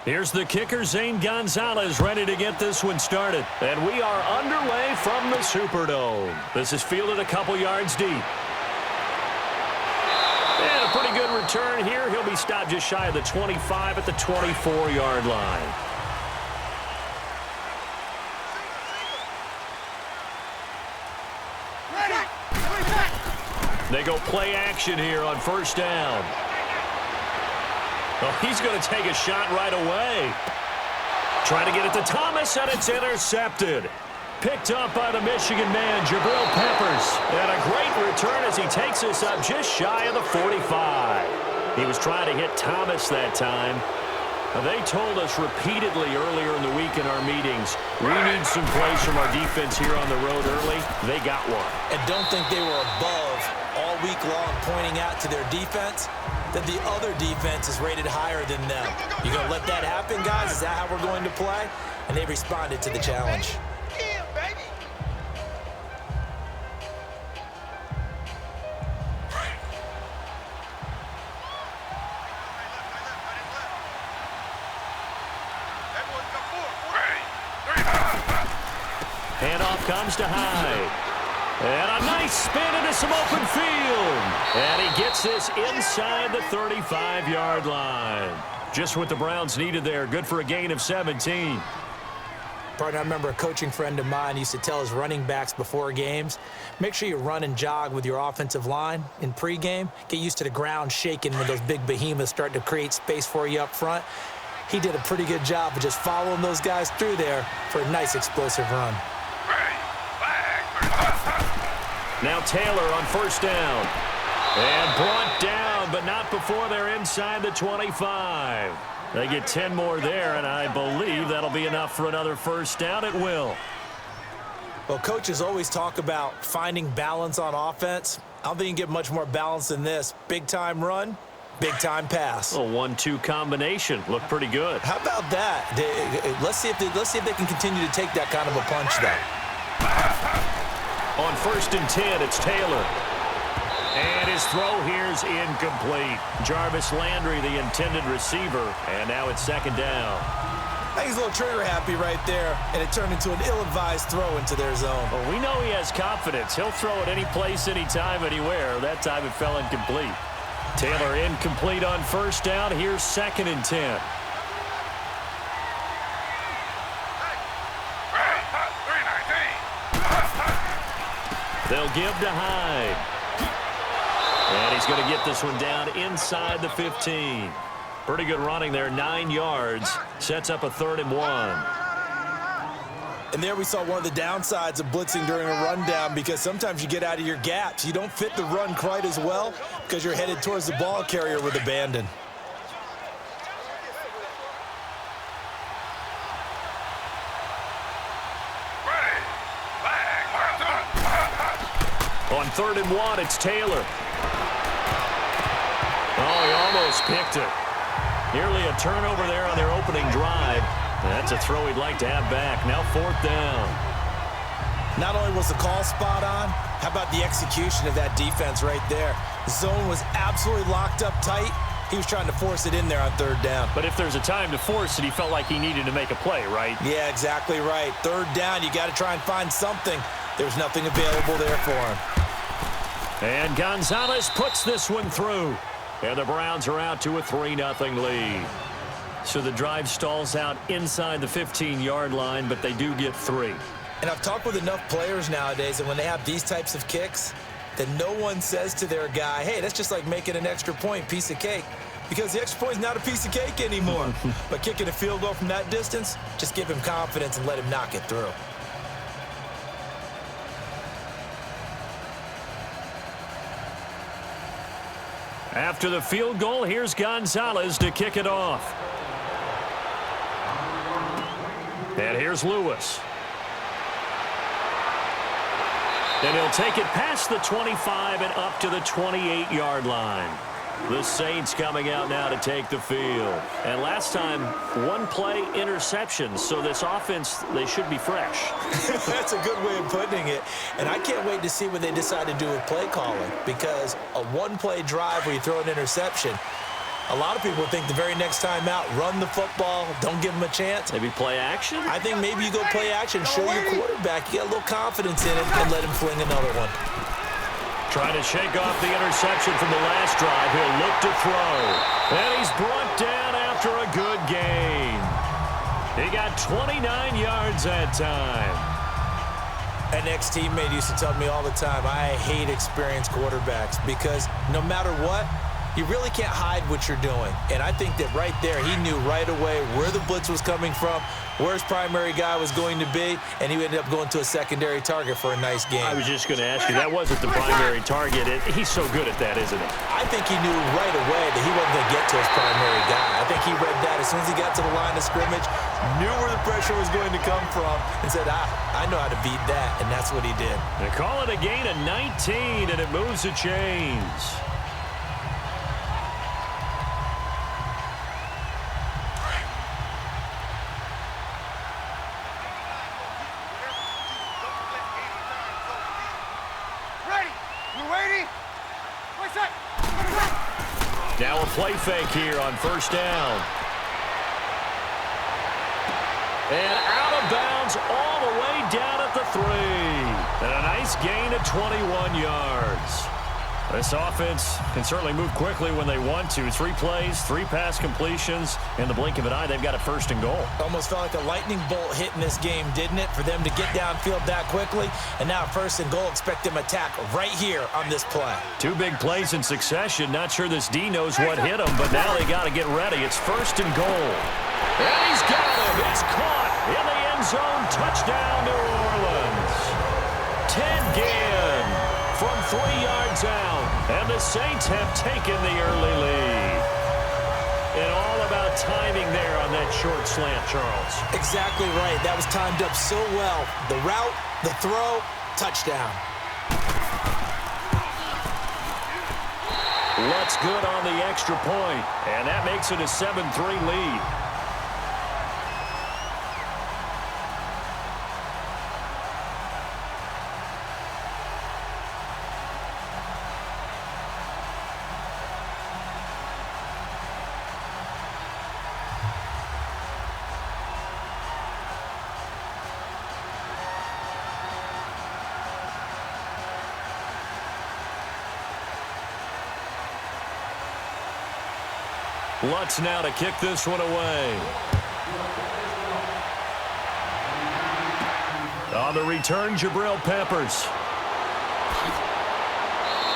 Here's the kicker, Zane Gonzalez, ready to get this one started. And we are underway from the Superdome. This is fielded a couple yards deep. And a pretty good return here. He'll be stopped just shy of the 25 at the 24-yard line. They go play action here on first down. Oh, he's going to take a shot right away. Trying to get it to Thomas, and it's intercepted. Picked up by the Michigan man, Jabril Peppers. And a great return as he takes us up just shy of the 45. He was trying to hit Thomas that time. They told us repeatedly earlier in the week in our meetings, we need some plays from our defense here on the road early. They got one. And don't think they were above all week long pointing out to their defense that the other defense is rated higher than them. You going to let that happen, guys? Is that how we're going to play? And they responded to the challenge. Handoff comes to Hyde. And a nice spin into some open field. And he gets this inside the 35-yard line. Just what the Browns needed there. Good for a gain of 17. Partner, I remember a coaching friend of mine used to tell his running backs before games, make sure you run and jog with your offensive line in pregame. Get used to the ground shaking when those big behemoths start to create space for you up front. He did a pretty good job of just following those guys through there for a nice explosive run. Now Taylor on first down. And brought down, but not before they're inside the 25. They get 10 more there, and I believe that'll be enough for another first down. It will. Well, coaches always talk about finding balance on offense. I don't think you can get much more balance than this. Big-time run, big-time pass. A 1-2 combination. Looked pretty good. How about that? Let's see if they can continue to take that kind of a punch, though. On first and 10, it's Taylor. And his throw here's incomplete. Jarvis Landry, the intended receiver. And now it's second down. I think he's a little trigger happy right there, and it turned into an ill-advised throw into their zone. Well, we know he has confidence. He'll throw it any place, anytime, anywhere. That time it fell incomplete. Taylor incomplete on first down. Here's second and 10. They'll give to Hyde. And he's going to get this one down inside the 15. Pretty good running there, 9 yards. Sets up a 3rd and 1. And there we saw one of the downsides of blitzing during a rundown, because sometimes you get out of your gaps. You don't fit the run quite as well because you're headed towards the ball carrier with abandon. On 3rd and 1, it's Taylor. Oh, he almost picked it. Nearly a turnover there on their opening drive. That's a throw he'd like to have back. Now 4th down. Not only was the call spot on, how about the execution of that defense right there? The zone was absolutely locked up tight. He was trying to force it in there on 3rd down. But if there's a time to force it, he felt like he needed to make a play, right? Yeah, exactly right. 3rd down, you got to try and find something. There's nothing available there for him. And Gonzalez puts this one through. And the Browns are out to a 3-0 lead. So the drive stalls out inside the 15-yard line, but they do get 3. And I've talked with enough players nowadays, and when they have these types of kicks, that no one says to their guy, hey, that's just like making an extra point, piece of cake. Because the extra point is not a piece of cake anymore. But kicking a field goal from that distance, just give him confidence and let him knock it through. After the field goal, here's Gonzalez to kick it off. And here's Lewis. And he'll take it past the 25 and up to the 28-yard line. The Saints coming out now to take the field. And last time, 1 play interception. So this offense, they should be fresh. That's a good way of putting it. And I can't wait to see what they decide to do with play calling. Because a 1-play drive where you throw an interception, A lot of people think the very next time out, run the football, don't give him a chance. Maybe play action? I think maybe you go play action, show your quarterback you got a little confidence in it, and let him fling another one. Trying to shake off the interception from the last drive. He'll look to throw. And he's brought down after a good gain. He got 29 yards that time. An ex-teammate used to tell me all the time, I hate experienced quarterbacks because no matter what, you really can't hide what you're doing. And I think that right there, he knew right away where the blitz was coming from, where his primary guy was going to be, and he ended up going to a secondary target for a nice game. I was just going to ask you, that wasn't the primary target. He's so good at that, isn't he? I think he knew right away that he wasn't going to get to his primary guy. I think he read that as soon as he got to the line of scrimmage, knew where the pressure was going to come from, and said, I know how to beat that, and that's what he did. They call it a gain of 19, and it moves the chains. Now a play fake here on first down. And out of bounds all the way down at the 3. And a nice gain of 21 yards. This offense can certainly move quickly when they want to. 3 plays, 3 pass completions. In the blink of an eye, they've got a first and goal. Almost felt like a lightning bolt hit in this game, didn't it? For them to get downfield that quickly. And now first and goal, expect them to attack right here on this play. 2 big plays in succession. Not sure this D knows what hit him, but now they got to get ready. It's first and goal. And he's got him. It's caught in the end zone. Touchdown, New Orleans. Ted Ginn from 3 yards out. And the Saints have taken the early lead. And all about timing there on that short slant, Charles. Exactly right. That was timed up so well. The route, the throw, touchdown. Looks good on the extra point. And that makes it a 7-3 lead. Lutz now to kick this one away. On the return, Jabril Peppers.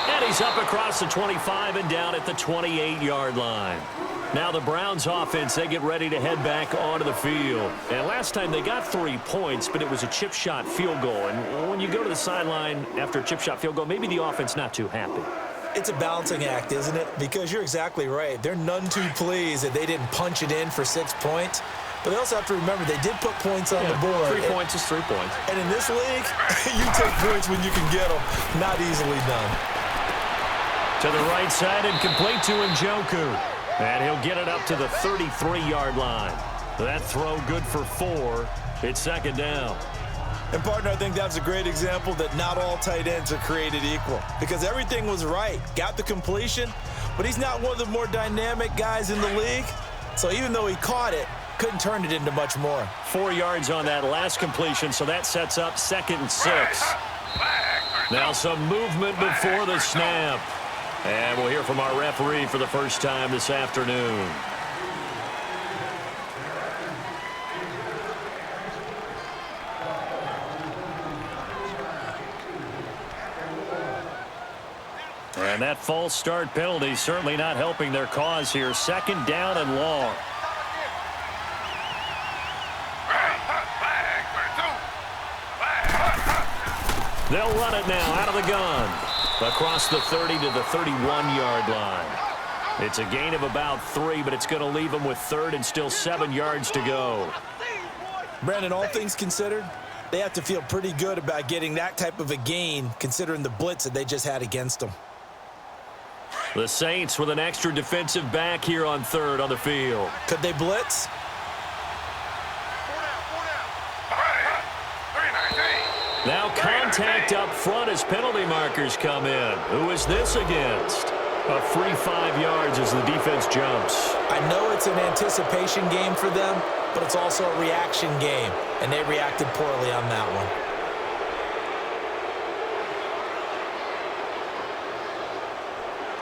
And he's up across the 25 and down at the 28-yard line. Now the Browns offense, they get ready to head back onto the field. And last time they got 3 points, but it was a chip shot field goal. And when you go to the sideline after a chip shot field goal, maybe the offense not too happy. It's a balancing act, isn't it? Because you're exactly right. They're none too pleased that they didn't punch it in for 6 points. But they also have to remember they did put points on the board. 3 points is 3 points. And in this league, you take points when you can get them. Not easily done. To the right side and complete to Njoku. And he'll get it up to the 33-yard line. That throw good for 4. It's second down. And, partner, I think that's a great example that not all tight ends are created equal. Because everything was right. Got the completion, but he's not one of the more dynamic guys in the league. So even though he caught it, couldn't turn it into much more. 4 yards on that last completion, so that sets up 2nd and 6. Now some movement before the snap. And we'll hear from our referee for the first time this afternoon. And that false start penalty certainly not helping their cause here. Second down and long. They'll run it now out of the gun. Across the 30 to the 31-yard line. It's a gain of about 3, but it's going to leave them with 3rd and still 7 yards to go. Brandon, all things considered, they have to feel pretty good about getting that type of a gain considering the blitz that they just had against them. The Saints with an extra defensive back here on 3rd on the field. Could they blitz? Now contact up front as penalty markers come in. Who is this against? A free 5 yards as the defense jumps. I know it's an anticipation game for them, but it's also a reaction game, and they reacted poorly on that one.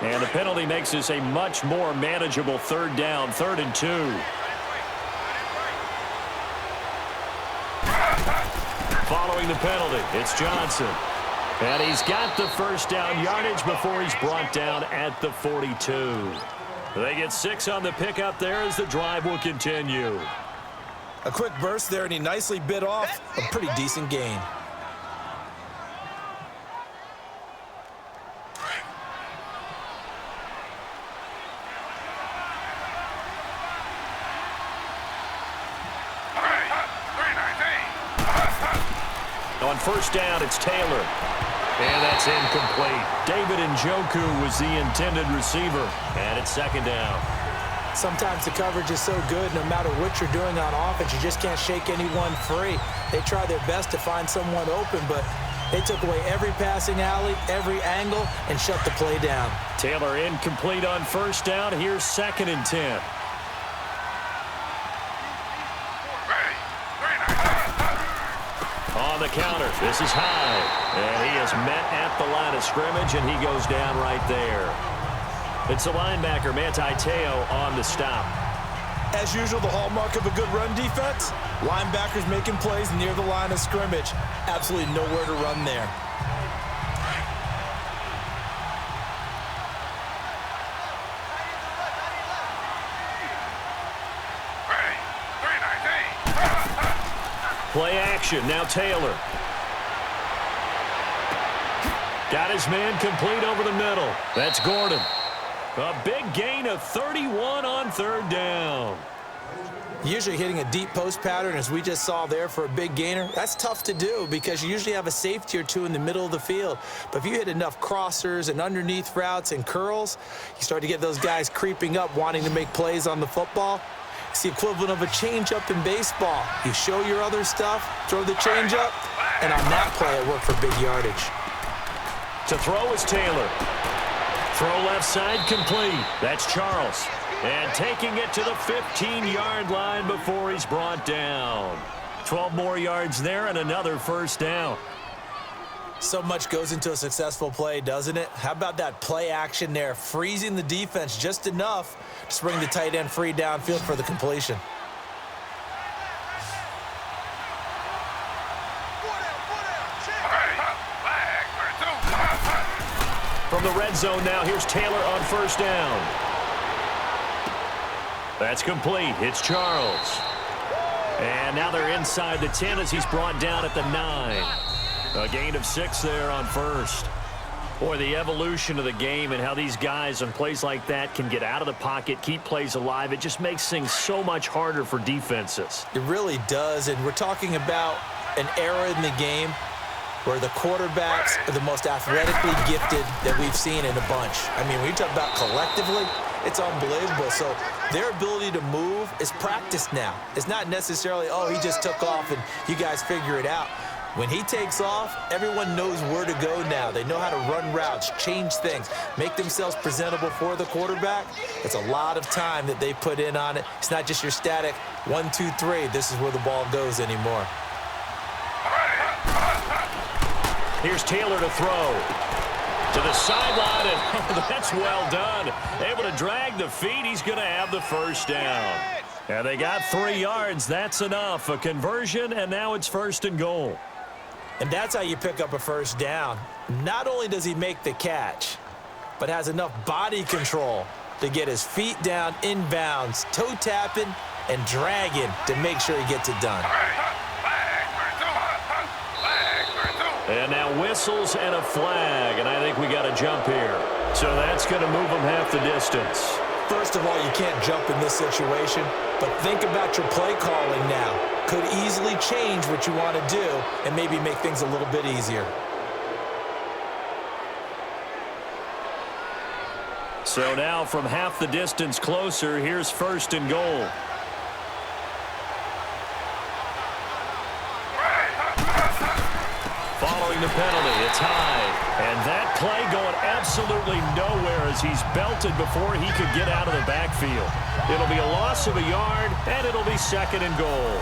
And the penalty makes this a much more manageable 3rd down, 3rd and 2. Following the penalty, it's Johnson. And he's got the first down yardage before he's brought down at the 42. They get 6 on the pickup there as the drive will continue. A quick burst there, and he nicely bit off a pretty decent gain. On first down, it's Taylor. And that's incomplete. David Njoku was the intended receiver. And it's 2nd down. Sometimes the coverage is so good, no matter what you're doing on offense, you just can't shake anyone free. They try their best to find someone open, but they took away every passing alley, every angle, and shut the play down. Taylor incomplete on first down. Here's 2nd and 10. On the counter, this is high. And he is met at the line of scrimmage, and he goes down right there. It's the linebacker, Manti Te'o, on the stop. As usual, the hallmark of a good run defense, linebackers making plays near the line of scrimmage. Absolutely nowhere to run there. Play action, now Taylor. Got his man complete over the middle. That's Gordon. A big gain of 31 on 3rd down. Usually hitting a deep post pattern, as we just saw there, for a big gainer, that's tough to do because you usually have a safety or two in the middle of the field. But if you hit enough crossers and underneath routes and curls, you start to get those guys creeping up, wanting to make plays on the football. It's the equivalent of a changeup in baseball. You show your other stuff, throw the changeup, and on that play, it worked for big yardage. To throw is Taylor. Throw left side complete. That's Charles. And taking it to the 15-yard line before he's brought down. 12 more yards there and another first down. So much goes into a successful play, doesn't it? How about that play action there, freezing the defense just enough to bring the tight end free downfield for the completion. From the red zone now, here's Taylor on first down. That's complete. It's Charles. And now they're inside the 10 as he's brought down at the 9. A gain of 6 there on first. Boy, the evolution of the game and how these guys on plays like that can get out of the pocket, keep plays alive, it just makes things so much harder for defenses. It really does, and we're talking about an era in the game where the quarterbacks are the most athletically gifted that we've seen in a bunch. I mean, when you talk about collectively, it's unbelievable. So their ability to move is practiced now. It's not necessarily, oh, he just took off and you guys figure it out. When he takes off, everyone knows where to go now. They know how to run routes, change things, make themselves presentable for the quarterback. It's a lot of time that they put in on it. It's not just your static 1, 2, 3. This is where the ball goes anymore. Here's Taylor to throw. To the sideline, and that's well done. Able to drag the feet. He's going to have the first down. And they got 3 yards. That's enough. A conversion, and now it's 1st and goal. And that's how you pick up a first down. Not only does he make the catch, but has enough body control to get his feet down inbounds, toe tapping and dragging to make sure he gets it done. And now whistles and a flag, and I think we got a jump here. So that's going to move them half the distance. First of all, you can't jump in this situation, but think about your play calling now. Could easily change what you want to do and maybe make things a little bit easier. So now from half the distance closer, here's 1st and goal. Following the penalty, it's high. And that play going absolutely nowhere as he's belted before he could get out of the backfield. It'll be a loss of a yard, and it'll be 2nd and goal.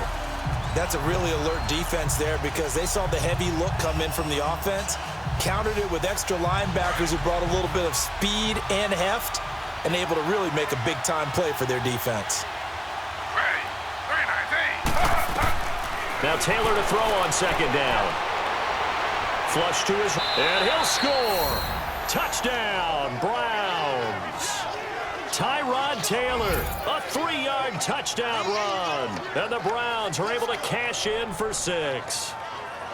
That's a really alert defense there because they saw the heavy look come in from the offense, countered it with extra linebackers who brought a little bit of speed and heft, and able to really make a big-time play for their defense. Now Taylor to throw on 2nd down. Flush to his, and he'll score. Touchdown, Browns. Tyrod Taylor, a 3-yard touchdown run. And the Browns are able to cash in for 6.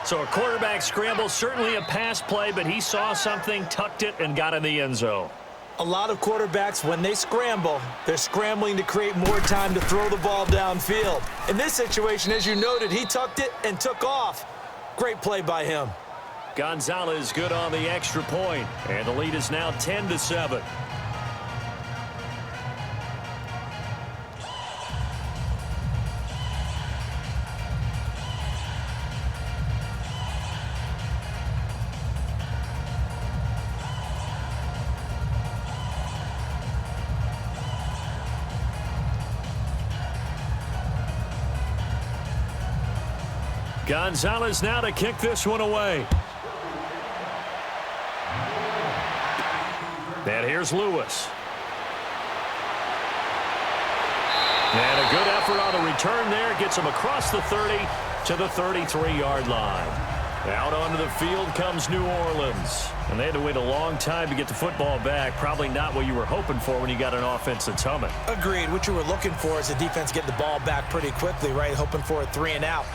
So a quarterback scramble, certainly a pass play, but he saw something, tucked it, and got in the end zone. A lot of quarterbacks, when they scramble, they're scrambling to create more time to throw the ball downfield. In this situation, as you noted, he tucked it and took off. Great play by him. Gonzalez good on the extra point, and the lead is now 10-7. Gonzalez now to kick this one away. And here's Lewis. And a good effort on the return there. Gets him across the 30 to the 33-yard line. Out onto the field comes New Orleans. And they had to wait a long time to get the football back. Probably not what you were hoping for when you got an offense that's humming. Agreed. What you were looking for is the defense getting the ball back pretty quickly, right? Hoping for a 3-and-out.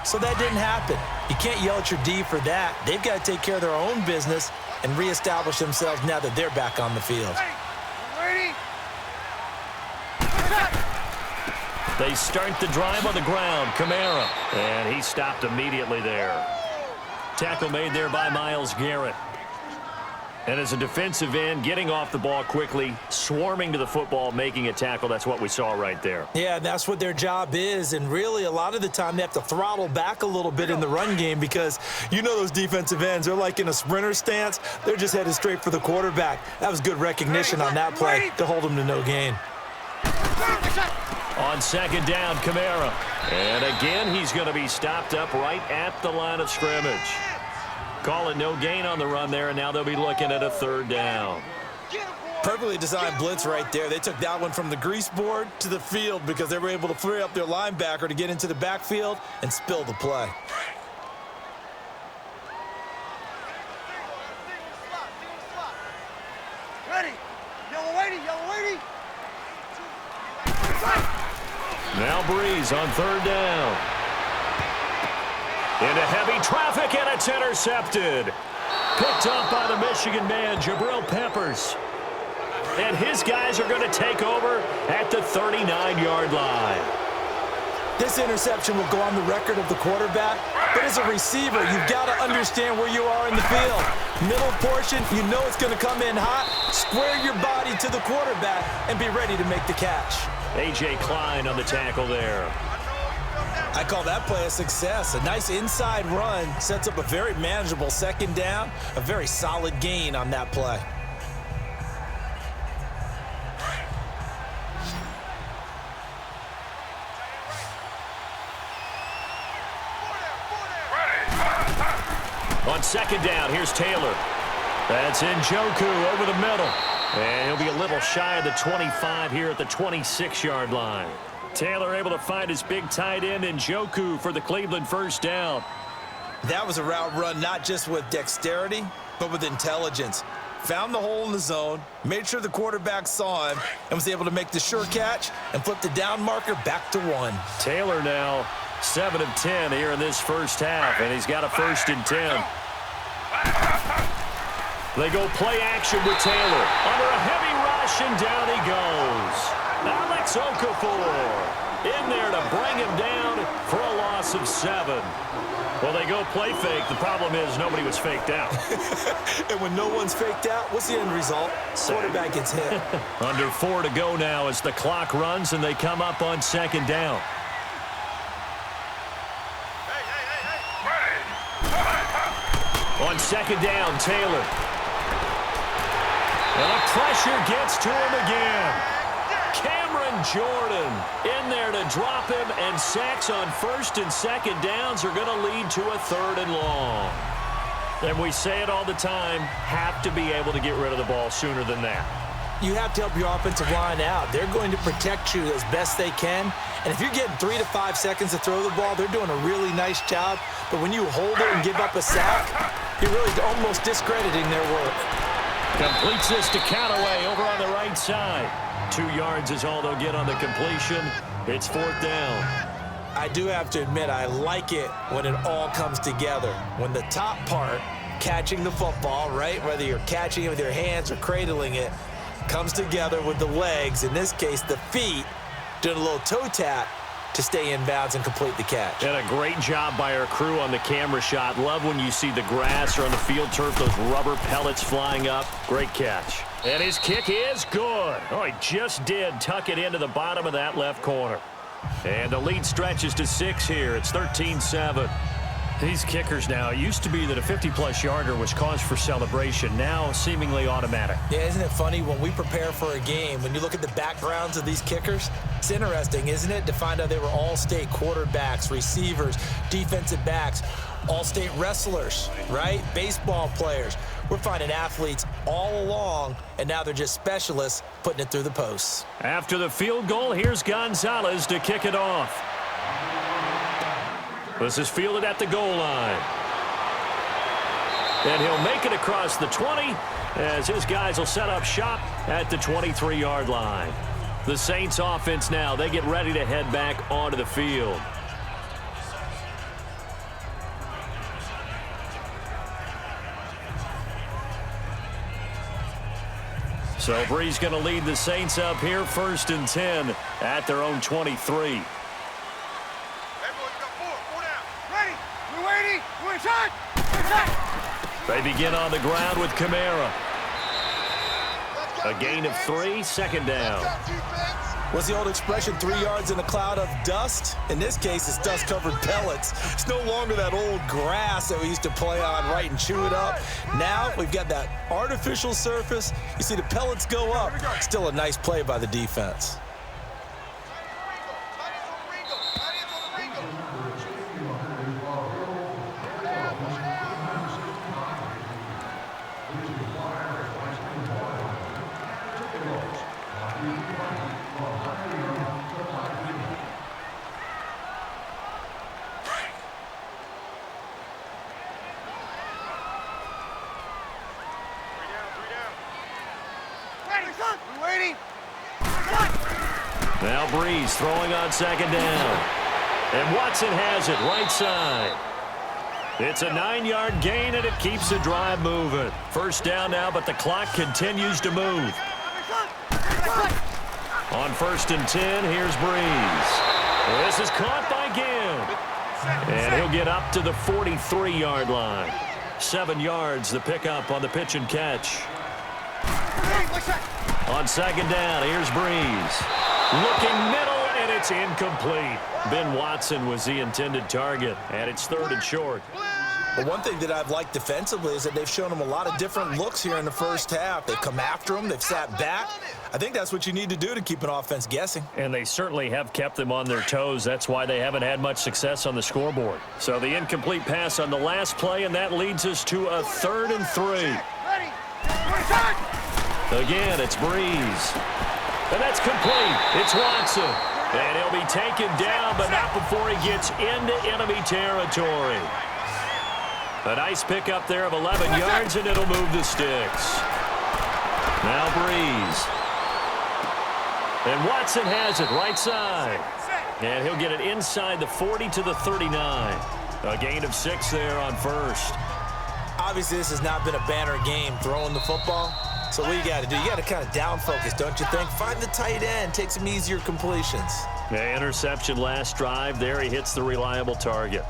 So that didn't happen. You can't yell at your D for that. They've got to take care of their own business and reestablish themselves now that they're back on the field. They start the drive on the ground. Kamara. And he stopped immediately there. Tackle made there by Myles Garrett. And as a defensive end, getting off the ball quickly, swarming to the football, making a tackle, that's what we saw right there. Yeah, that's what their job is. And really, a lot of the time, they have to throttle back a little bit in the run game because you know those defensive ends, they're like in a sprinter stance. They're just headed straight for the quarterback. That was good recognition on that play to hold them to no gain. On 2nd down, Kamara. And again, he's going to be stopped up right at the line of scrimmage. Call it no gain on the run there, and now they'll be looking at a 3rd down. Perfectly designed blitz right there. They took that one from the grease board to the field because they were able to free up their linebacker to get into the backfield and spill the play. Ready. Yellow weighty. Now Breeze on 3rd down. Into heavy traffic, and it's intercepted. Picked up by the Michigan man, Jabril Peppers. And his guys are going to take over at the 39-yard line. This interception will go on the record of the quarterback, but as a receiver, you've got to understand where you are in the field. Middle portion, you know it's going to come in hot. Square your body to the quarterback and be ready to make the catch. A.J. Klein on the tackle there. I call that play a success. A nice inside run sets up a very manageable 2nd down, a very solid gain on that play. On 2nd down, here's Taylor. That's Njoku over the middle. And he'll be a little shy of the 25 here at the 26-yard line. Taylor able to find his big tight end Njoku for the Cleveland 1st down. That was a route run not just with dexterity, but with intelligence. Found the hole in the zone, made sure the quarterback saw him, and was able to make the sure catch and flip the down marker back to 1. Taylor now 7 of 10 here in this first half, and he's got a 1st and 10. They go play action with Taylor. Under a heavy rush, and down he goes. Alex Okafor in there to bring him down for a loss of 7. Well, they go play fake. The problem is nobody was faked out. And when no one's faked out, what's the end result? Quarterback gets hit. Under 4 to go now as the clock runs, and they come up on 2nd down. On second down, Taylor. And the pressure gets to him again. Cameron Jordan in there to drop him, and sacks on first and second downs are going to lead to a 3rd and long. And we say it all the time, have to be able to get rid of the ball sooner than that. You have to help your offensive line out. They're going to protect you as best they can. And if you're getting 3 to 5 seconds to throw the ball, they're doing a really nice job. But when you hold it and give up a sack, you're really almost discrediting their work. Completes this to Callaway over on the right side. 2 yards is all they'll get on the completion. It's 4th down. I do have to admit, I like it when it all comes together. When the top part, catching the football, right, whether you're catching it with your hands or cradling it, comes together with the legs, in this case the feet, doing a little toe tap to stay in bounds and complete the catch. And a great job by our crew on the camera shot. Love when you see the grass or on the field turf, those rubber pellets flying up. Great catch. And his kick is good. Oh, he just did tuck it into the bottom of that left corner. And the lead stretches to 6 here. It's 13-7. These kickers now, it used to be that a 50-plus yarder was cause for celebration. Now, seemingly automatic. Yeah, isn't it funny when we prepare for a game, when you look at the backgrounds of these kickers, it's interesting, isn't it, to find out they were all-state quarterbacks, receivers, defensive backs, all-state wrestlers, right? Baseball players. We're finding athletes all along, and now they're just specialists putting it through the posts. After the field goal, here's Gonzalez to kick it off. This is fielded at the goal line. And he'll make it across the 20 as his guys will set up shop at the 23-yard line. The Saints offense now, they get ready to head back onto the field. So Bree's going to lead the Saints up here, 1st and 10 at their own 23. They begin on the ground with Kamara. A gain of 3, 2nd down. What's the old expression, 3 yards in a cloud of dust? In this case, it's dust-covered pellets. It's no longer that old grass that we used to play on, right, and chew it up. Now we've got that artificial surface. You see the pellets go up. Still a nice play by the defense. Now Breeze throwing on 2nd down. And Watson has it right side. It's a 9-yard gain, and it keeps the drive moving. 1st down now, but the clock continues to move. On 1st and 10, here's Breeze. This is caught by Gibb. And he'll get up to the 43-yard line. 7 yards, the pickup on the pitch and catch. On 2nd down, here's Breeze. Looking middle, and it's incomplete. Ben Watson was the intended target, and it's 3rd and short. Well, one thing that I've liked defensively is that they've shown him a lot of different looks here in the first half. They've come after him. They've sat back. I think that's what you need to do to keep an offense guessing. And they certainly have kept them on their toes. That's why they haven't had much success on the scoreboard. So the incomplete pass on the last play, and that leads us to a 3rd and 3. Again, it's Breeze. And that's complete. It's Watson. And he'll be taken down, but not before he gets into enemy territory. A nice pickup there of 11 yards, and it'll move the sticks. Now Breeze. And Watson has it right side. And he'll get it inside the 40 to the 39. A gain of 6 there on 1st. Obviously, this has not been a banner game throwing the football. So what you got to do, you got to kind of down focus, don't you think? Find the tight end, take some easier completions. Yeah, interception last drive. There he hits the reliable target.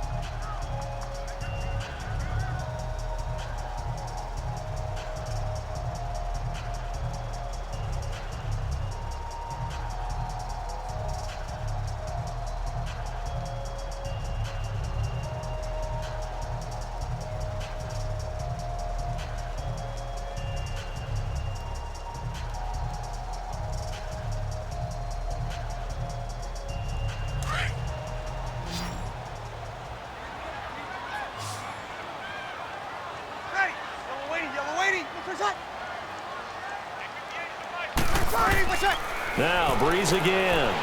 Now Breeze again.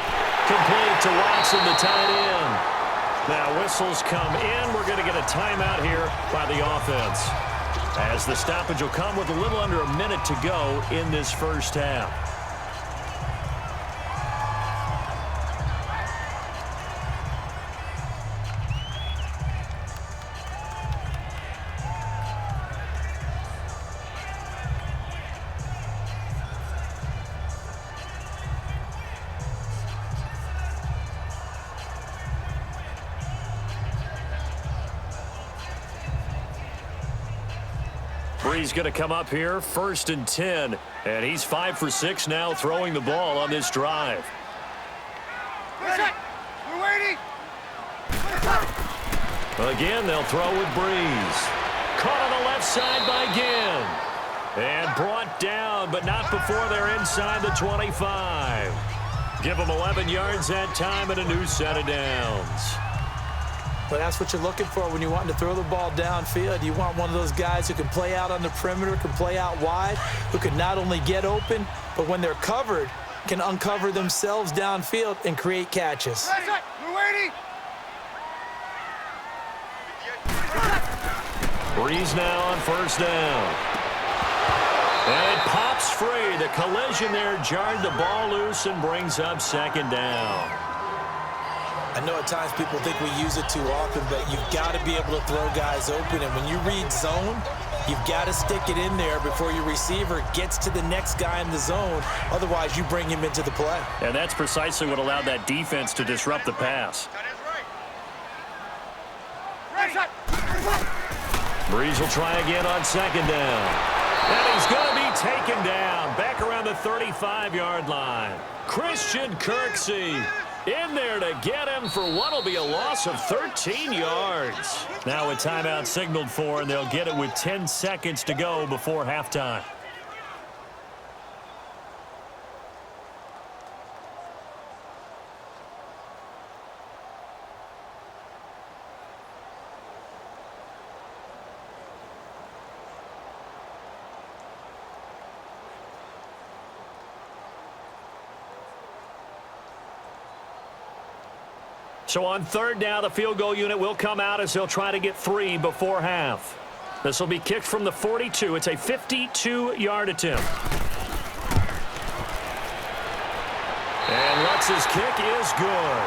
Complete to Watson, the tight end. Now whistles come in. We're going to get a timeout here by the offense, as the stoppage will come with a little under a minute to go in this first half. Breeze going to come up here, 1st and 10, and he's 5 for 6 now throwing the ball on this drive. We're waiting. Again, they'll throw with Breeze. Caught on the left side by Ginn. And brought down, but not before they're inside the 25. Give them 11 yards that time and a new set of downs. But that's what you're looking for when you want to throw the ball downfield. You want one of those guys who can play out on the perimeter, can play out wide, who can not only get open, but when they're covered, can uncover themselves downfield and create catches. We're waiting. Breeze now on 1st down. And it pops free. The collision there jarred the ball loose and brings up 2nd down. I know at times people think we use it too often, but you've got to be able to throw guys open. And when you read zone, you've got to stick it in there before your receiver gets to the next guy in the zone. Otherwise, you bring him into the play. And that's precisely what allowed that defense to disrupt the pass. Breeze will try again on 2nd down. And he's going to be taken down back around the 35-yard line. Christian Kirksey in there to get him for what will be a loss of 13 yards. Now a timeout signaled for, and they'll get it with 10 seconds to go before halftime. So on 3rd down, the field goal unit will come out as they'll try to get 3 before half. This will be kicked from the 42. It's a 52-yard attempt. And Lutz's kick is good.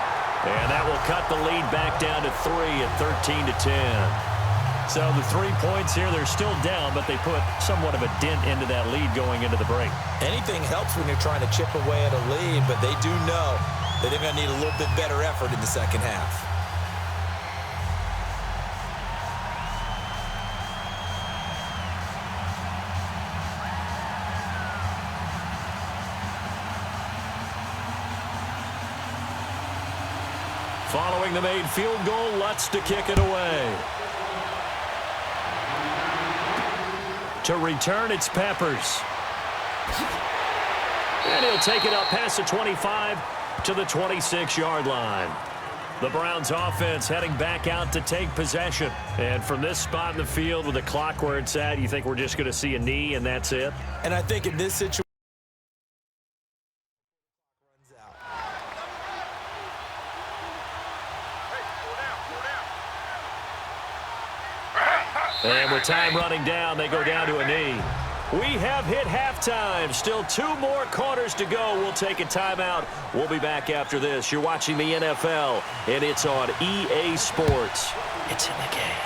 And that will cut the lead back down to 3 at 13-10. So the 3 points here, they're still down, but they put somewhat of a dent into that lead going into the break. Anything helps when you're trying to chip away at a lead, but they do know that they're going to need a little bit better effort in the second half. Following the made field goal, Lutz to kick it away. To return, it's Peppers. And he'll take it up past the 25 to the 26-yard line. The Browns offense heading back out to take possession. And from this spot in the field with the clock where it's at, you think we're just going to see a knee and that's it? And I think in this situation, and with time running down, they go down to a knee. We have hit halftime. Still 2 more quarters to go. We'll take a timeout. We'll be back after this. You're watching the NFL, and it's on EA Sports. It's in the game.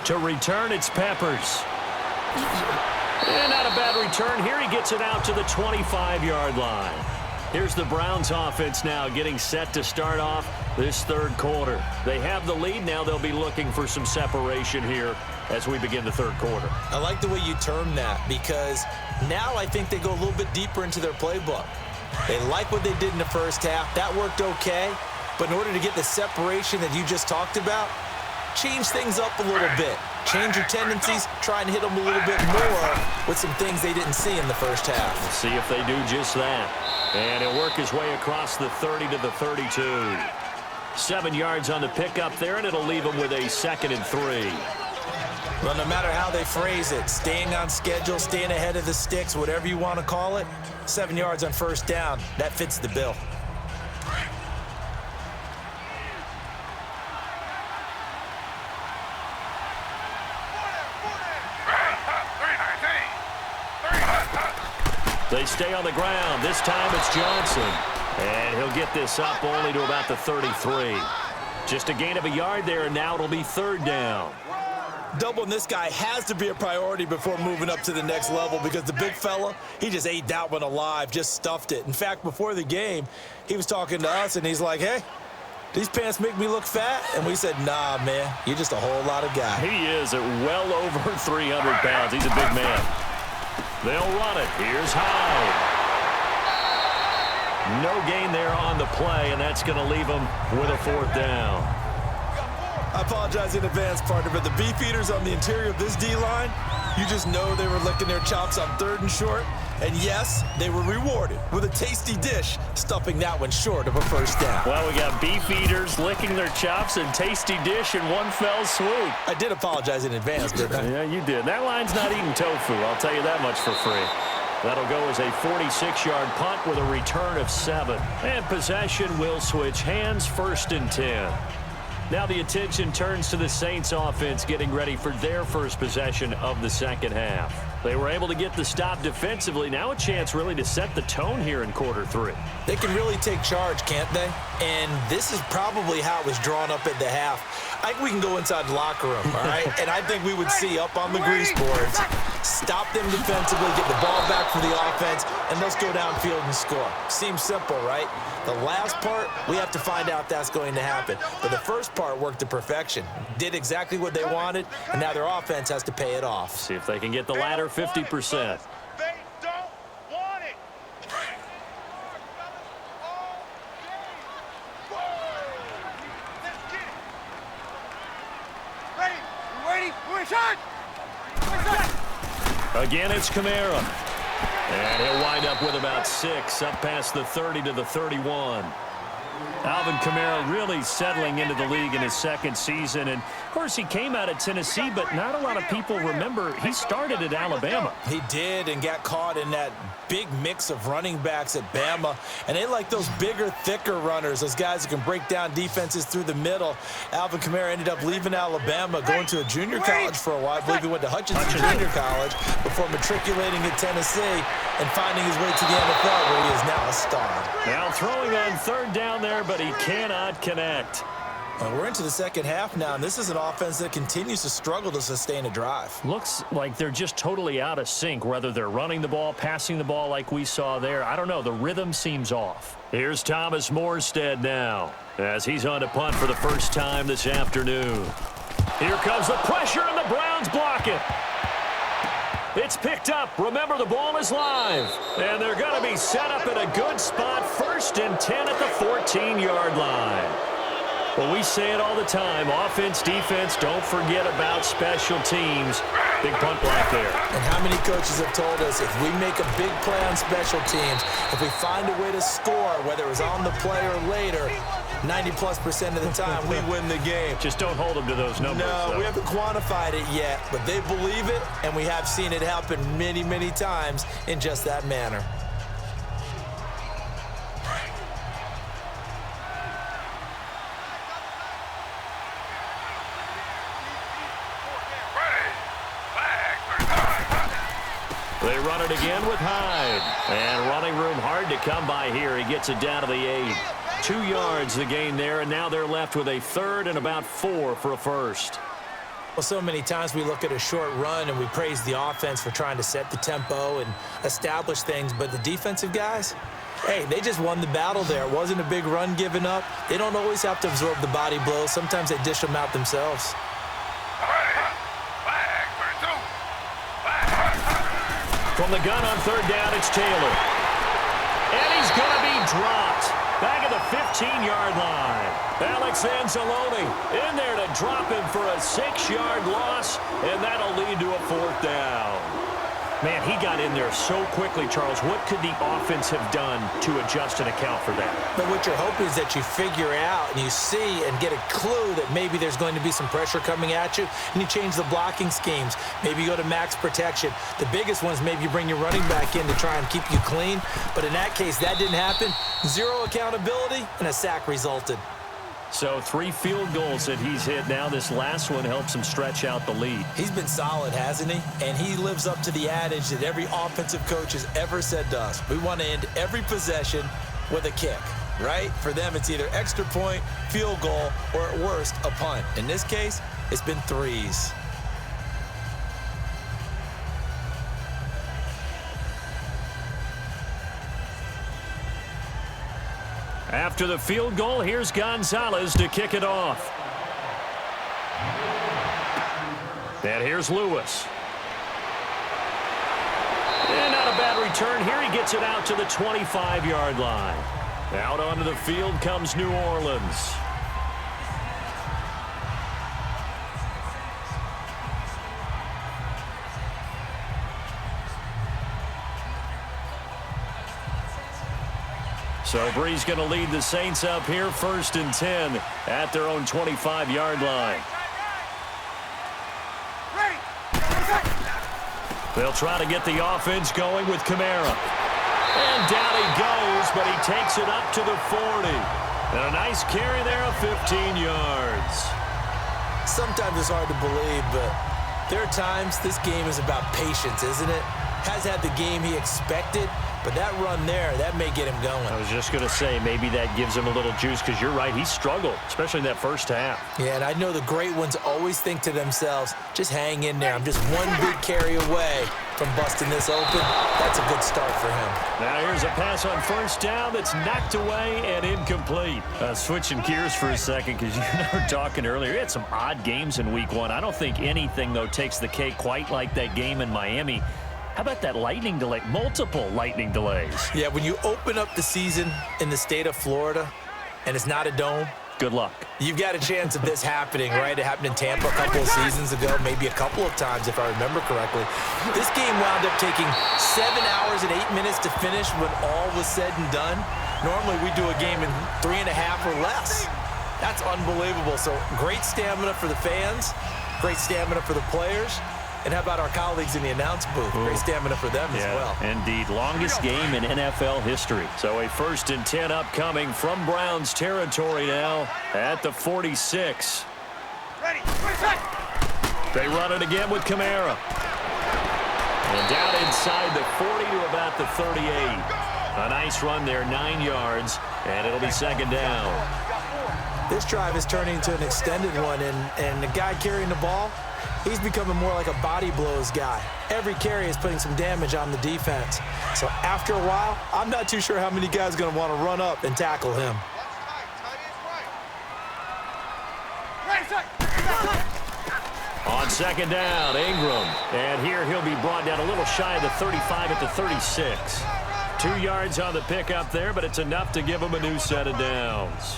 To return, it's Peppers. And not a bad return here. He gets it out to the 25-yard line. Here's the Browns offense now getting set to start off this 3rd quarter. They have the lead. Now they'll be looking for some separation here as we begin the 3rd quarter. I like the way you term that, because now I think they go a little bit deeper into their playbook. They like what they did in the first half. That worked okay. But in order to get the separation that you just talked about, change things up a little bit. Change your tendencies, try and hit them a little bit more with some things they didn't see in the first half. We'll see if they do just that. And he'll work his way across the 30 to the 32. 7 yards on the pickup there, and it'll leave him with a 2nd and 3. Well, no matter how they phrase it, staying on schedule, staying ahead of the sticks, whatever you want to call it, 7 yards on first down, that fits the bill. They stay on the ground. This time it's Johnson. And he'll get this up only to about the 33. Just a gain of a yard there, and now it'll be third down. Doubling this guy has to be a priority before moving up to the next level because the big fella, he just ate that one alive, just stuffed it. In fact, before the game, he was talking to us, and he's like, hey, these pants make me look fat? And we said, nah, man, you're just a whole lot of guy. He is at well over 300 pounds. He's a big man. They'll run it. Here's Hyde. No gain there on the play, and that's going to leave him with a fourth down. I apologize in advance, partner, but the beefeaters on the interior of this D-line, you just know they were licking their chops on 3rd and short. And yes, they were rewarded with a tasty dish, stuffing that one short of a first down. Well, we got beefeaters licking their chops and tasty dish in one fell swoop. I did apologize in advance, didn't I? Yeah, you did. That line's not eating tofu, I'll tell you that much for free. That'll go as a 46-yard punt with a return of 7. And possession will switch hands, 1st and 10. Now the attention turns to the Saints offense getting ready for their first possession of the second half. They were able to get the stop defensively. Now a chance really to set the tone here in quarter 3. They can really take charge, can't they? And this is probably how it was drawn up at the half. I think we can go inside the locker room, all right? And I think we would see up on the grease boards, stop them defensively, get the ball back for the offense, and let's go downfield and score. Seems simple, right? The last part, we have to find out that's going to happen. But the first part worked to perfection. Did exactly what they wanted, and now their offense has to pay it off. See if they can get the latter 50%. They don't want it. Let's get it. Ready? You waiting? We're shot. Again, it's Kamara. And he'll wind up with about 6, up past the 30 to the 31. Alvin Kamara really settling into the league in his 2nd season. And, of course, he came out of Tennessee, but not a lot of people remember he started at Alabama. He did and got caught in that big mix of running backs at Bama. And they like those bigger, thicker runners, those guys who can break down defenses through the middle. Alvin Kamara ended up leaving Alabama, going to a junior college for a while. I believe he went to Hutchinson Junior College before matriculating at Tennessee and finding his way to the NFL, where he is now a star. Now throwing on 3rd down there, but he cannot connect. We're into the second half now, and this is an offense that continues to struggle to sustain a drive. Looks like they're just totally out of sync, whether they're running the ball, passing the ball like we saw there. I don't know. The rhythm seems off. Here's Thomas Morstead now as he's on to punt for the first time this afternoon. Here comes the pressure, and the Browns block it. It's picked up. Remember, the ball is live. And they're going to be set up in a good spot. 1st and 10 at the 14-yard line. Well, we say it all the time. Offense, defense, don't forget about special teams. Big punt block there. And how many coaches have told us if we make a big play on special teams, if we find a way to score, whether it was on the play or later, 90+% of the time, we win the game. Just don't hold them to those numbers. No, though. we haven't quantified it yet, but they believe it, and we have seen it happen many, many times in just that manner. They run it again with Hyde. And running room hard to come by here. He gets it down to the 8. 2 yards the gain there, and now they're left with a 3rd and about 4 for a first. Well, so many times we look at a short run and we praise the offense for trying to set the tempo and establish things, but the defensive guys, hey, they just won the battle there. It wasn't a big run given up. They don't always have to absorb the body blows. Sometimes they dish them out themselves. From the gun on 3rd down, it's Taylor. And he's going to be dropped. Back at the 15-yard line. Alex Anzalone in there to drop him for a 6-yard loss, and that'll lead to a 4th down. Man, he got in there so quickly, Charles. What could the offense have done to adjust and account for that? But what you're hoping is that you figure out and you see and get a clue that maybe there's going to be some pressure coming at you, and you change the blocking schemes. Maybe you go to max protection. The biggest one is maybe you bring your running back in to try and keep you clean. But in that case, that didn't happen. Zero accountability, and a sack resulted. So 3 field goals that he's hit now. This last one helps him stretch out the lead. He's been solid, hasn't he? And he lives up to the adage that every offensive coach has ever said to us. We want to end every possession with a kick, right? For them, it's either extra point, field goal, or at worst, a punt. In this case, it's been 3s. After the field goal, here's Gonzalez to kick it off. And here's Lewis. And not a bad return here. He gets it out to the 25-yard line. Out onto the field comes New Orleans. So Bree's going to lead the Saints up here, 1st and 10 at their own 25-yard line. They'll try to get the offense going with Kamara. And down he goes, but he takes it up to the 40. And a nice carry there of 15 yards. Sometimes it's hard to believe, but there are times this game is about patience, isn't it? Has had the game he expected, but that run there, that may get him going. I was just going to say, maybe that gives him a little juice, because you're right, he struggled, especially in that first half. Yeah, and I know the great ones always think to themselves, just hang in there. I'm just one big carry away from busting this open. That's a good start for him. Now here's a pass on 1st down that's knocked away and incomplete. Switching gears for a second, because you and I were talking earlier. We had some odd games in week 1. I don't think anything, though, takes the cake quite like that game in Miami. How about that lightning delay? Multiple lightning delays. Yeah, when you open up the season in the state of Florida and it's not a dome, good luck. You've got a chance of this happening, right? It happened in Tampa a couple of seasons ago, maybe a couple of times if I remember correctly. This game wound up taking 7 hours and 8 minutes to finish when all was said and done. Normally we do a game in 3.5 or less. That's unbelievable. So great stamina for the fans, great stamina for the players. And how about our colleagues in the announce booth? Great stamina for them as well. Indeed. Longest game in NFL history. So a 1st and 10 upcoming from Browns territory now at the 46. Ready. They run it again with Kamara. And down inside the 40 to about the 38. A nice run there, 9 yards, and it'll be 2nd down. This drive is turning into an extended one, and the guy carrying the ball, he's becoming more like a body blows guy. Every carry is putting some damage on the defense. So after a while, I'm not too sure how many guys are going to want to run up and tackle him. On 2nd down, Ingram. And here he'll be brought down a little shy of the 35 at the 36. 2 yards on the pickup there, but it's enough to give him a new set of downs.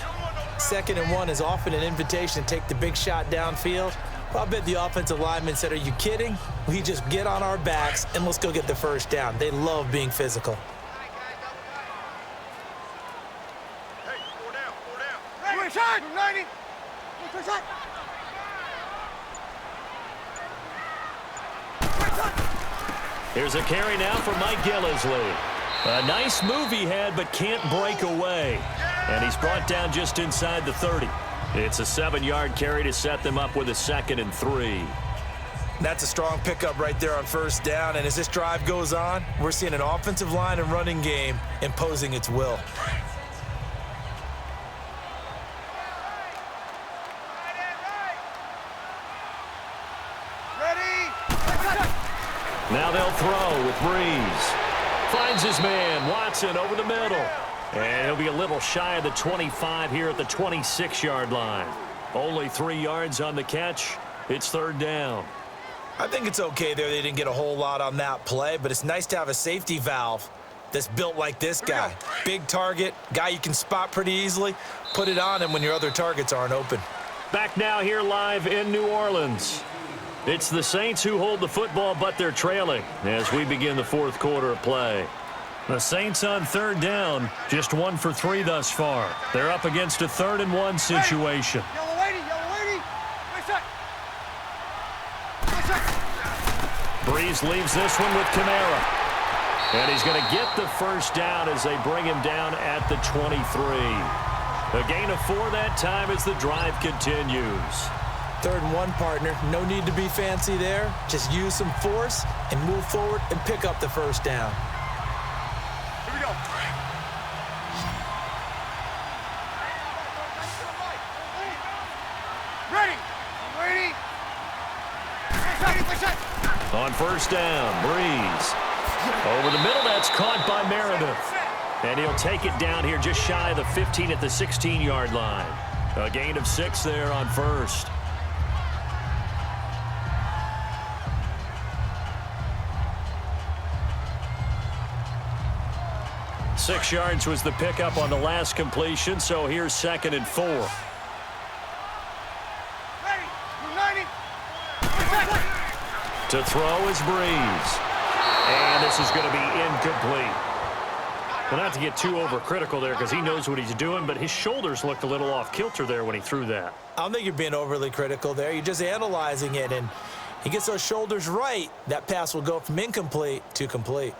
2nd and 1 is often an invitation to take the big shot downfield. Well, I bet the offensive lineman said, are you kidding? We just get on our backs and let's go get the 1st down. They love being physical. Hey, 4 down, 4 down. Ready. Shot. 90. Shot. Here's a carry now for Mike Gillislee. A nice move he had, but can't break away. And he's brought down just inside the 30. It's a 7-yard carry to set them up with a 2nd and 3. That's a strong pickup right there on 1st down. And as this drive goes on, we're seeing an offensive line and running game imposing its will. Now they'll throw with Breeze. Finds his man, Watson, over the middle. And he'll be a little shy of the 25 here at the 26-yard line. Only 3 yards on the catch. It's 3rd down. I think it's okay there. They didn't get a whole lot on that play, but it's nice to have a safety valve that's built like this guy. Big target, guy you can spot pretty easily. Put it on him when your other targets aren't open. Back now here live in New Orleans. It's the Saints who hold the football, but they're trailing as we begin the fourth quarter of play. The Saints on third down, just 1 for 3 thus far. They're up against a 3rd-and-1 situation. Yellow lady, yellow lady. Right side. Right side. Breeze leaves this one with Kamara. And he's going to get the first down as they bring him down at the 23. A gain of 4 that time as the drive continues. 3rd and 1, partner. No need to be fancy there. Just use some force and move forward and pick up the first down. Here we go. Ready. Ready. Right side. On first down, Breeze. Over the middle, that's caught by Meredith. And he'll take it down here just shy of the 15 at the 16-yard line. A gain of 6 there on first. Six yards was the pickup on the last completion, so here's 2nd and 4. Ready. 90. To throw is Breeze. And this is going to be incomplete. Well, not to get too overcritical there because he knows what he's doing, but his shoulders looked a little off kilter there when he threw that. I don't think you're being overly critical there. You're just analyzing it, and he gets those shoulders right. That pass will go from incomplete to complete.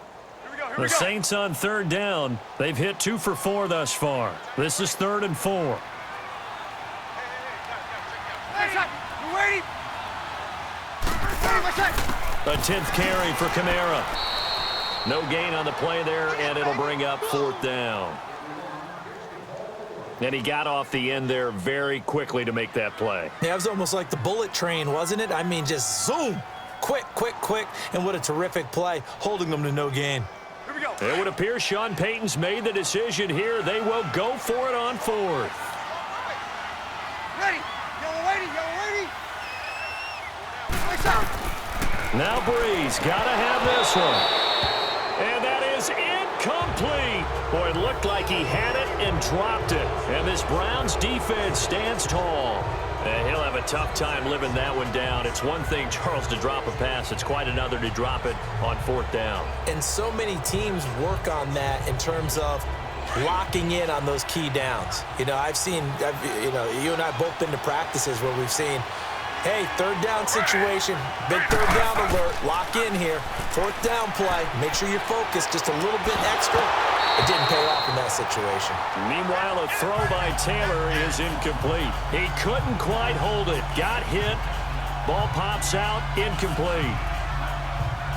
The Saints on third down. They've hit 2 for 4 thus far. This is 3rd and 4. A 10th carry for Kamara. No gain on the play there, and it'll bring up 4th down. And he got off the end there very quickly to make that play. Yeah, it was almost like the bullet train, wasn't it? I mean, just zoom. Quick, quick, quick. And what a terrific play, holding them to no gain. Here we go. It would appear Sean Payton's made the decision here. They will go for it on 4th. Ready. Yellow lady, yellow lady. Right side. Now Breeze got to have this one. And that is incomplete. Boy, it looked like he had it and dropped it. And this Browns defense stands tall. And he'll have a tough time living that one down. It's one thing, Charles, to drop a pass. It's quite another to drop it on 4th down. And so many teams work on that in terms of locking in on those key downs. You know, you and I both been to practices where we've seen, hey, 3rd down situation, big 3rd down alert, lock in here, 4th down play, make sure you're focused just a little bit extra. It didn't pay off in that situation. Meanwhile, a throw by Taylor is incomplete. He couldn't quite hold it. Got hit. Ball pops out. Incomplete.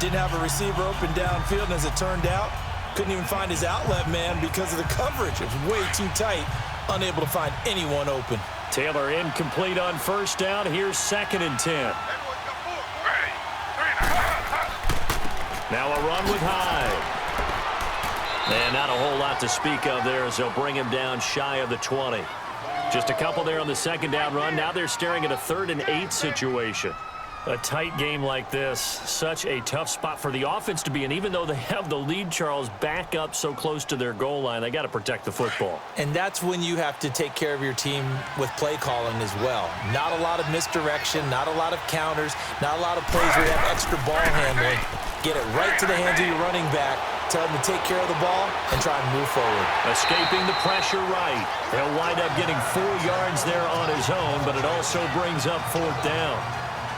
Didn't have a receiver open downfield, and as it turned out, couldn't even find his outlet man because of the coverage. It was way too tight, unable to find anyone open. Taylor incomplete on first down. Here's 2nd and 10. Now a run with Hyde. And not a whole lot to speak of there as they'll bring him down shy of the 20. Just a couple there on the 2nd down run. Now they're staring at a 3rd and 8 situation. A tight game like this, such a tough spot for the offense to be in. Even though they have the lead, Charles, back up so close to their goal line, they got to protect the football. And that's when you have to take care of your team with play calling as well. Not a lot of misdirection, not a lot of counters, not a lot of plays where you have extra ball handling. Get it right to the hands of your running back. Tell him to take care of the ball and try and move forward. Escaping the pressure right. He'll wind up getting 4 yards there on his own, but it also brings up 4th down.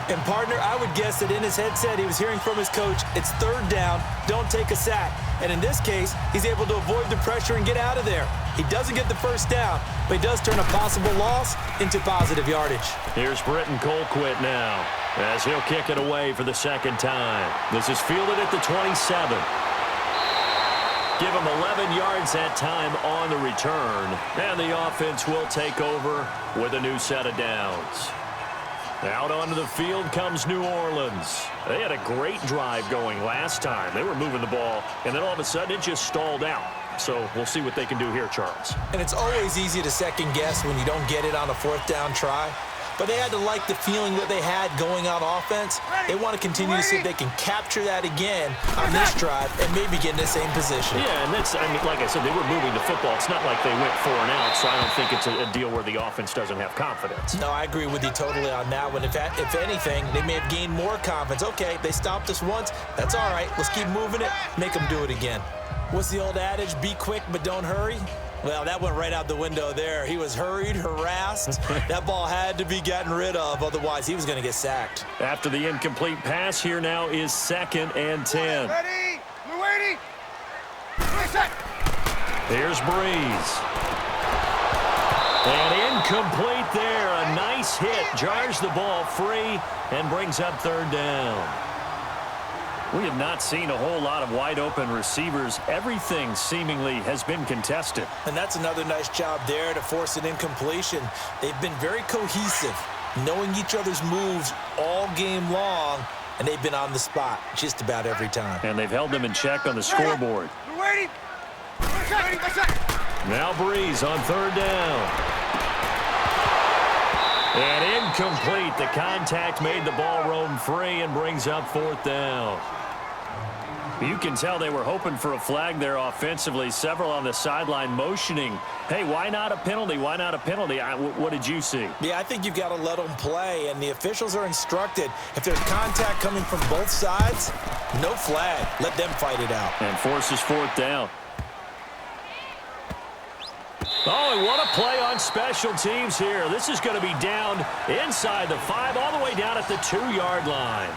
And, partner, I would guess that in his headset he was hearing from his coach, it's 3rd down, don't take a sack. And in this case, he's able to avoid the pressure and get out of there. He doesn't get the first down, but he does turn a possible loss into positive yardage. Here's Britton Colquitt now as he'll kick it away for the 2nd time. This is fielded at the 27. Give him 11 yards that time on the return. And the offense will take over with a new set of downs. Out onto the field comes New Orleans. They had a great drive going last time. They were moving the ball, and then all of a sudden it just stalled out. So we'll see what they can do here, Charles. And it's always easy to second guess when you don't get it on a 4th down try. but they had to like the feeling that they had going on offense. They want to continue to see if they can capture that again on this drive and maybe get in the same position. Yeah, and that's, I mean, like I said, they were moving the football. It's not like they went 4 and out, so I don't think it's a deal where the offense doesn't have confidence. No, I agree with you totally on that one. If anything, they may have gained more confidence. Okay, they stopped us once. That's all right. Let's keep moving it. Make them do it again. What's the old adage? Be quick, but don't hurry. Well, that went right out the window there. He was hurried, harassed. That ball had to be gotten rid of, otherwise he was going to get sacked. After the incomplete pass, here now is 2nd and 10. Ready? We're waiting. Here's Breeze. And incomplete there. A nice hit. Jars the ball free and brings up 3rd down. We have not seen a whole lot of wide-open receivers. Everything seemingly has been contested. And that's another nice job there to force an incompletion. They've been very cohesive, knowing each other's moves all game long, and they've been on the spot just about every time. And they've held them in check on the scoreboard. We're waiting. Now Breeze on 3rd down. And incomplete. The contact made the ball roam free and brings up 4th down. You can tell they were hoping for a flag there offensively. Several on the sideline motioning, hey, why not a penalty? Why not a penalty? What did you see? Yeah, I think you've got to let them play, and the officials are instructed. If there's contact coming from both sides, no flag. Let them fight it out. And forces 4th down. Oh, and what a play on special teams here. This is going to be down inside the 5, all the way down at the 2-yard line.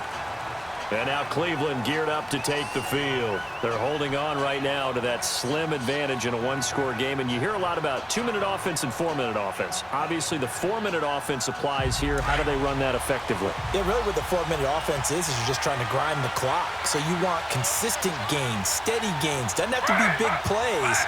And now Cleveland geared up to take the field. They're holding on right now to that slim advantage in a 1-score game. And you hear a lot about 2-minute offense and 4-minute offense. Obviously, the 4-minute offense applies here. How do they run that effectively? Yeah, really what the 4-minute offense is you're just trying to grind the clock. So you want consistent gains, steady gains. Doesn't have to be big plays,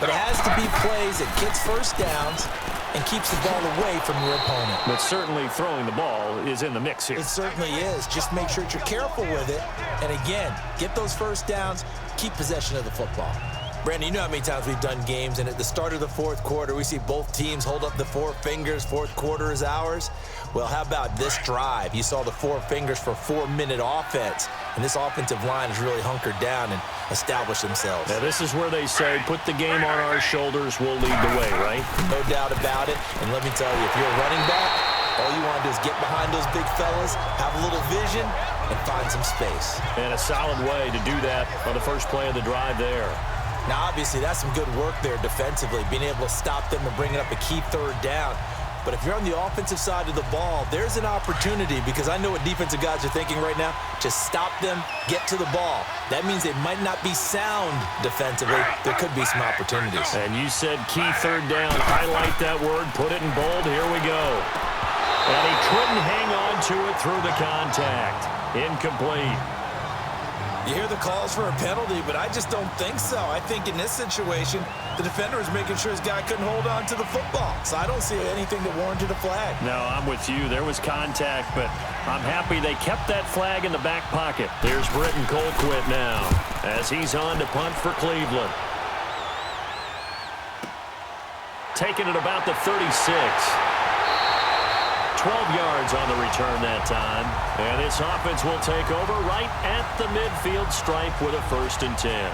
but it has to be plays that gets first downs and keeps the ball away from your opponent. But certainly throwing the ball is in the mix here. It certainly is. Just make sure that you're careful with it. And again, get those first downs, keep possession of the football. Brandon, you know how many times we've done games, and at the start of the 4th quarter, we see both teams hold up the 4 fingers, 4th quarter is ours. Well, how about this drive? You saw the 4 fingers for 4-minute offense, and this offensive line has really hunkered down and established themselves. Now, this is where they say, put the game on our shoulders, we'll lead the way, right? No doubt about it. And let me tell you, if you're a running back, all you want to do is get behind those big fellas, have a little vision, and find some space. And a solid way to do that on the first play of the drive there. Now, obviously, that's some good work there defensively, being able to stop them and bringing up a key 3rd down. But if you're on the offensive side of the ball, there's an opportunity, because I know what defensive guys are thinking right now. Just stop them, get to the ball. That means they might not be sound defensively. There could be some opportunities. And you said key 3rd down. Highlight that word, put it in bold. Here we go. And he couldn't hang on to it through the contact. Incomplete. You hear the calls for a penalty, but I just don't think so. I think in this situation, the defender is making sure his guy couldn't hold on to the football. So I don't see anything that warranted a flag. No, I'm with you. There was contact, but I'm happy they kept that flag in the back pocket. There's Britton Colquitt now as he's on to punt for Cleveland. Taking it about the 36. 12 yards on the return that time. And this offense will take over right at the midfield stripe with a 1st and 10.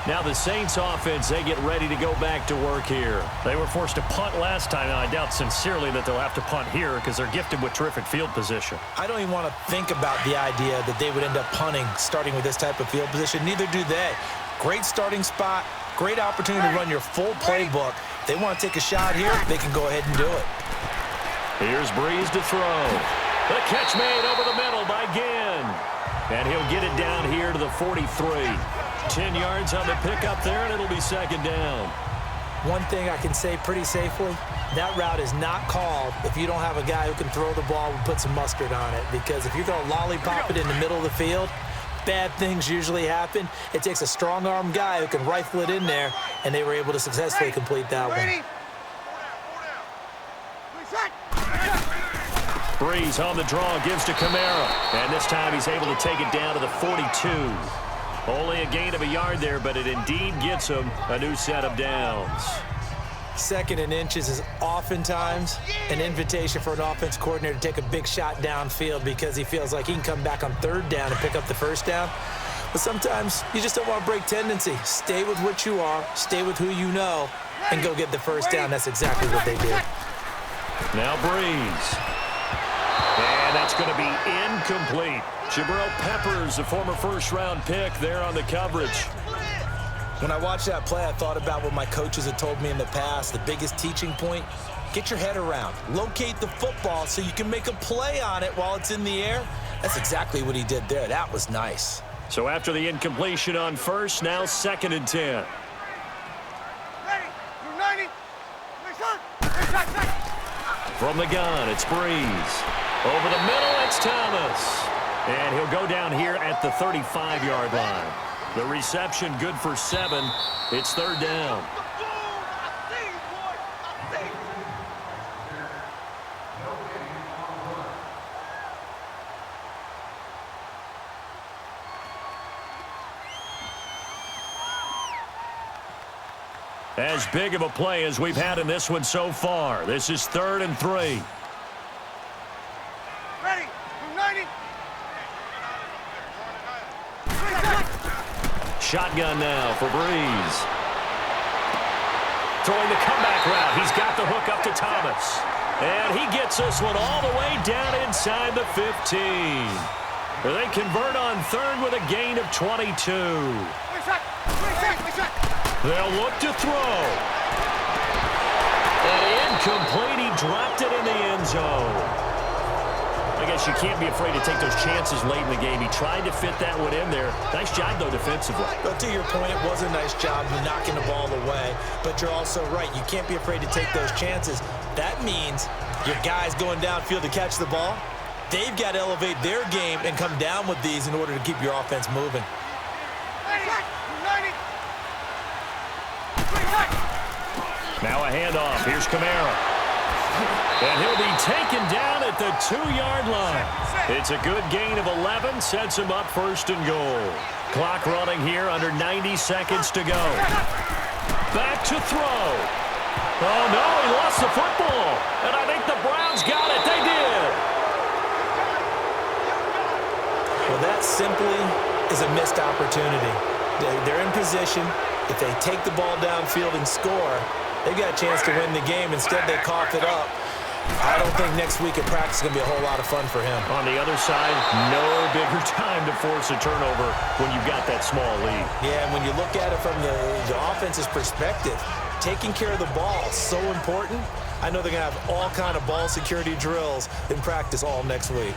Now the Saints offense, they get ready to go back to work here. They were forced to punt last time, and I doubt sincerely that they'll have to punt here because they're gifted with terrific field position. I don't even want to think about the idea that they would end up punting starting with this type of field position. Neither do they. Great starting spot, great opportunity to run your full playbook. If they want to take a shot here, they can go ahead and do it. Here's Breeze to throw. The catch made over the middle by Ginn. And he'll get it down here to the 43. 10 yards on the pickup there, and it'll be 2nd down. One thing I can say pretty safely, that route is not called if you don't have a guy who can throw the ball and put some mustard on it. Because if you're going to lollipop it in the middle of the field, bad things usually happen. It takes a strong-arm guy who can rifle it in there, and they were able to successfully complete that one. Breeze on the draw, gives to Kamara. And this time he's able to take it down to the 42. Only a gain of a yard there, but it indeed gets him a new set of downs. Second and inches is oftentimes an invitation for an offense coordinator to take a big shot downfield because he feels like he can come back on third down and pick up the first down. But sometimes you just don't want to break tendency. Stay with what you are, stay with who you know, and go get the first down. That's exactly what they did. Now Breeze. And that's going to be incomplete. Jabril Peppers, a former first-round pick, there on the coverage. When I watched that play, I thought about what my coaches had told me in the past. The biggest teaching point, get your head around. Locate the football so you can make a play on it while it's in the air. That's exactly what he did there. That was nice. So after the incompletion on first, now 2nd and 10. Ready, 90. From the gun, it's Breeze. Over the middle, it's Thomas. And he'll go down here at the 35-yard line. The reception good for 7. It's 3rd down. As big of a play as we've had in this one so far. This is 3rd and 3. Ready, 90. Shotgun now for Breeze. Throwing the comeback route. He's got the hook up to Thomas. And he gets this one all the way down inside the 15. They convert on 3rd with a gain of 22. They'll look to throw. And incomplete. He dropped it in the end zone. I guess you can't be afraid to take those chances late in the game. He tried to fit that one in there. Nice job, though, defensively. But to your point, it was a nice job of knocking the ball away. But you're also right. You can't be afraid to take those chances. That means your guys going downfield to catch the ball, they've got to elevate their game and come down with these in order to keep your offense moving. Now a handoff. Here's Kamara. And he'll be taken down at the 2-yard line. It's a good gain of 11. Sets him up 1st and goal. Clock running here under 90 seconds to go. Back to throw. Oh, no, he lost the football. And I think the Browns got it. They did. Well, that simply is a missed opportunity. They're in position. If they take the ball downfield and score, they've got a chance to win the game. Instead, they cough it up. I don't think next week at practice is going to be a whole lot of fun for him. On the other side, no bigger time to force a turnover when you've got that small lead. Yeah, and when you look at it from the offense's perspective, taking care of the ball is so important. I know they're going to have all kind of ball security drills in practice all next week.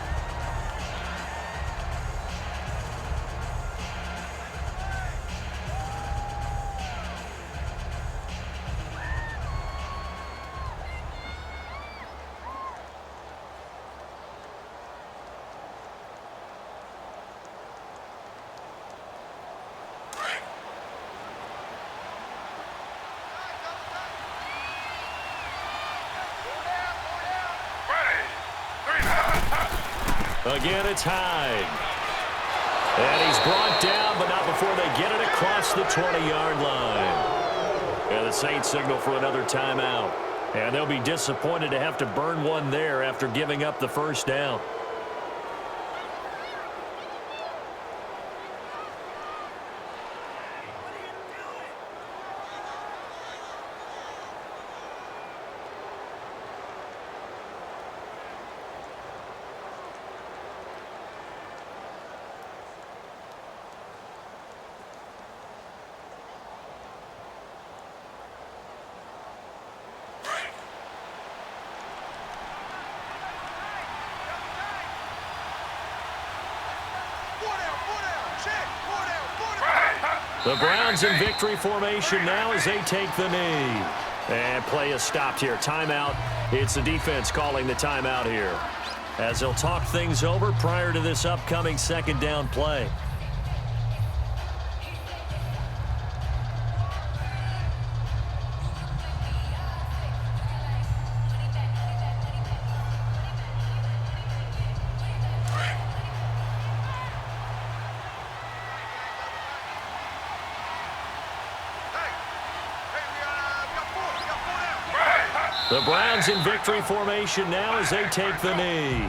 Again, it's Hyde. And he's brought down, but not before they get it across the 20-yard line. And the Saints signal for another timeout. And they'll be disappointed to have to burn one there after giving up the first down. The Browns in victory formation now as they take the knee. And play is stopped here. Timeout. It's the defense calling the timeout here, as they'll talk things over prior to this upcoming 2nd down play. The Browns in victory formation now as they take the knee.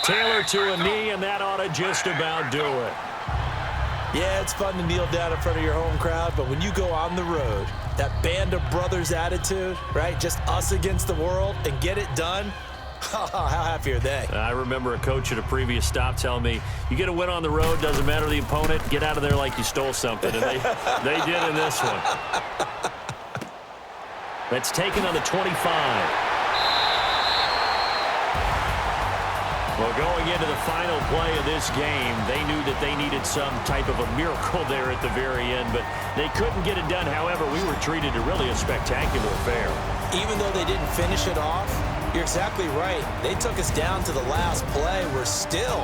Taylor to a knee, and that ought to just about do it. Yeah, it's fun to kneel down in front of your home crowd, but when you go on the road, that band of brothers attitude, right? Just us against the world and get it done. How happy are they? I remember a coach at a previous stop telling me, you get a win on the road, doesn't matter the opponent, get out of there like you stole something. And they did in this one. That's taken on the 25. Well, going into the final play of this game, they knew that they needed some type of a miracle there at the very end, but they couldn't get it done. However, we were treated to really a spectacular affair. Even though they didn't finish it off, you're exactly right. They took us down to the last play. We're still,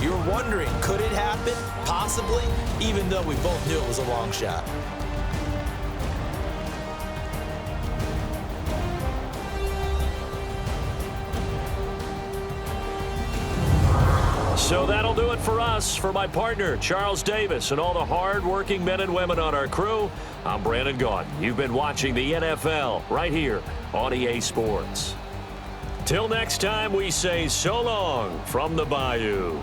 you're wondering, could it happen? Possibly, even though we both knew it was a long shot. So that'll do it for us. For my partner, Charles Davis, and all the hard-working men and women on our crew, I'm Brandon Gaudin. You've been watching the NFL right here on EA Sports. Till next time, we say so long from the Bayou.